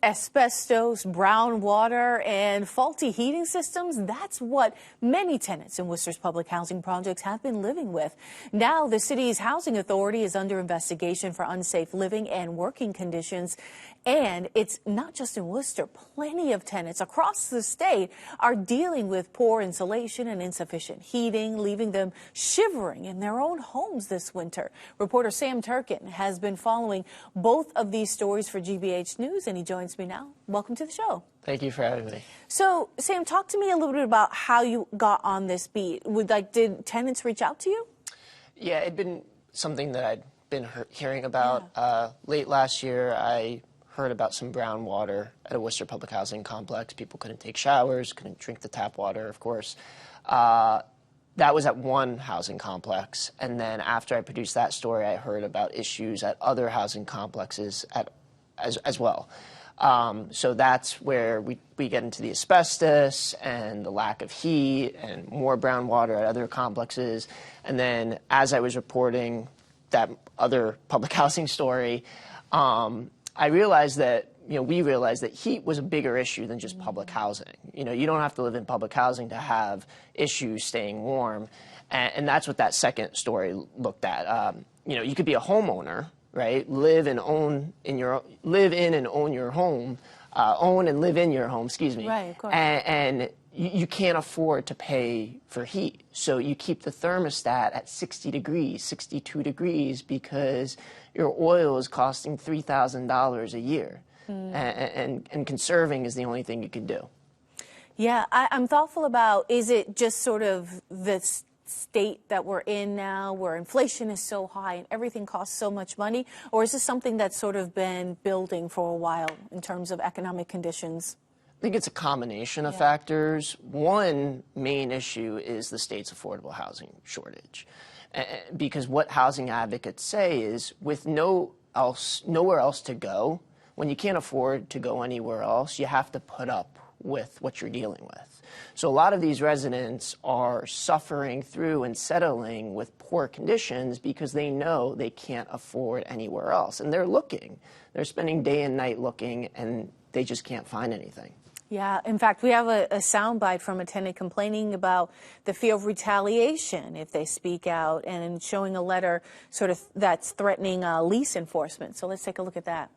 Asbestos, brown water, and faulty heating systems, that's what many tenants in Worcester's public housing projects have been living with. Now, the city's housing authority is under investigation for unsafe living and working conditions. And it's not just in Worcester. Plenty of tenants across the state are dealing with poor insulation and insufficient heating, leaving them shivering in their own homes this winter. Reporter Sam Turken has been following both of these stories for GBH News, and he joins me now. Welcome to the show. Thank you for having me. So, Sam, talk to me a little bit about how you got on this beat. Did tenants reach out to you? Yeah, it'd been something that I'd been hearing about. Late last year, I heard about some brown water at a Worcester public housing complex. People couldn't take showers, couldn't drink the tap water, of course. That was at one housing complex. And then after I produced that story, I heard about issues at other housing complexes as well. So that's where we get into the asbestos and the lack of heat and more brown water at other complexes. And then as I was reporting that other public housing story, I realized that, we realized that heat was a bigger issue than just public housing. You don't have to live in public housing to have issues staying warm. And that's what that second story looked at. You could be a homeowner, right? Live in and own your home, own and live in your home, excuse me. Right, of course. And you can't afford to pay for heat. So you keep the thermostat at 60 degrees, 62 degrees, because your oil is costing $3,000 a year. And conserving is the only thing you can do. Yeah, I'm thoughtful about, is it just sort of the state that we're in now where inflation is so high and everything costs so much money, or is this something that's sort of been building for a while in terms of economic conditions? I think it's a combination of factors. One main issue is the state's affordable housing shortage. Because what housing advocates say is with nowhere else to go, when you can't afford to go anywhere else, you have to put up with what you're dealing with. So a lot of these residents are suffering through and settling with poor conditions because they know they can't afford anywhere else. And they're looking. They're spending day and night looking, and they just can't find anything. Yeah, in fact, we have a soundbite from a tenant complaining about the fear of retaliation if they speak out, and showing a letter sort of that's threatening lease enforcement. So let's take a look at that.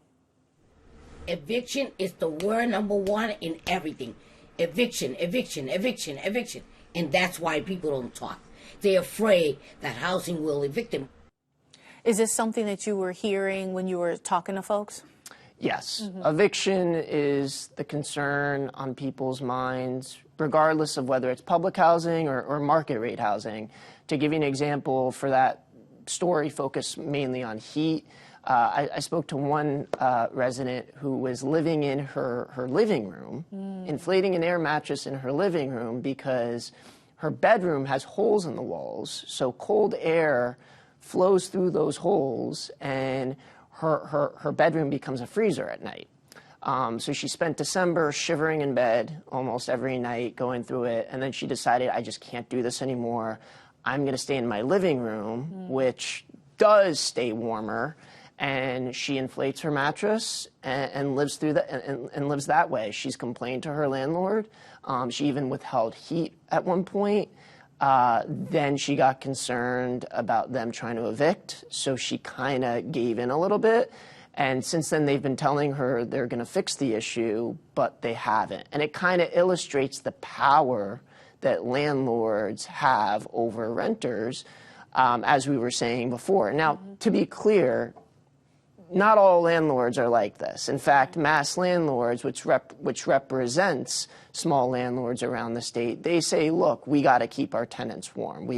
Eviction is the word number one in everything. Eviction, eviction, eviction, eviction. And that's why people don't talk. They're afraid that housing will evict them. Is this something that you were hearing when you were talking to folks? Yes. Eviction is the concern on people's minds, regardless of whether it's public housing or market rate housing. To give you an example, for that story focused mainly on heat, I spoke to one resident who was living in her living room, inflating an air mattress in her living room because her bedroom has holes in the walls, so cold air flows through those holes, and her bedroom becomes a freezer at night. So she spent December shivering in bed almost every night, going through it, and then she decided, I just can't do this anymore. I'm going to stay in my living room, which does stay warmer, and she inflates her mattress and lives through that and lives that way. She's complained to her landlord. She even withheld heat at one point. Then she got concerned about them trying to evict, so she kind of gave in a little bit. And since then, they've been telling her they're going to fix the issue, but they haven't. And it kind of illustrates the power that landlords have over renters, as we were saying before. Now, to be clear, not all landlords are like this. In fact, mass landlords, which represents small landlords around the state, they say, look, we got to keep our tenants warm.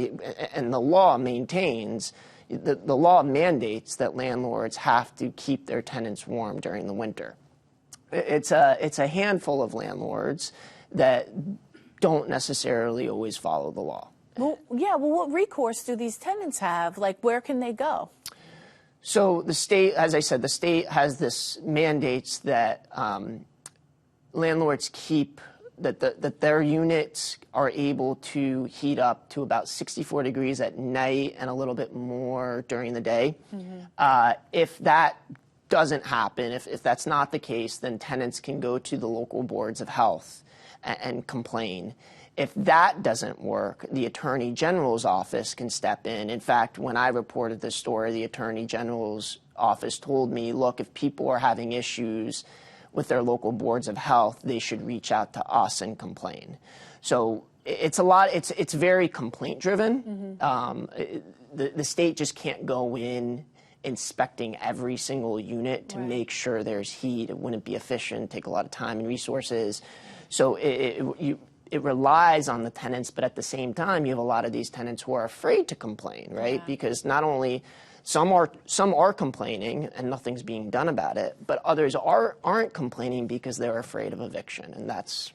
And the law maintains, the law mandates that landlords have to keep their tenants warm during the winter. It's a handful of landlords that don't necessarily always follow the law. Well, yeah, well, what recourse do these tenants have? Like, where can they go? So the state, as I said, the state has this mandates that landlords keep, that their units are able to heat up to about 64 degrees at night and a little bit more during the day. If that doesn't happen, if that's not the case, then tenants can go to the local boards of health and complain. If that doesn't work, the Attorney General's office can step in. In fact, when I reported this story, the Attorney General's office told me, look, if people are having issues with their local boards of health, they should reach out to us and complain. So it's very complaint driven. The state just can't go in inspecting every single unit to make sure there's heat. It wouldn't be efficient, take a lot of time and resources. So it relies on the tenants, but at the same time, you have a lot of these tenants who are afraid to complain, right? Yeah. Because not only some are complaining and nothing's being done about it, but others aren't complaining because they're afraid of eviction, and that's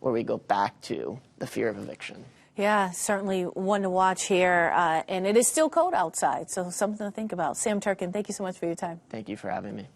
where we go back to the fear of eviction. Yeah, certainly one to watch here, and it is still cold outside, so something to think about. Sam Turken, thank you so much for your time. Thank you for having me.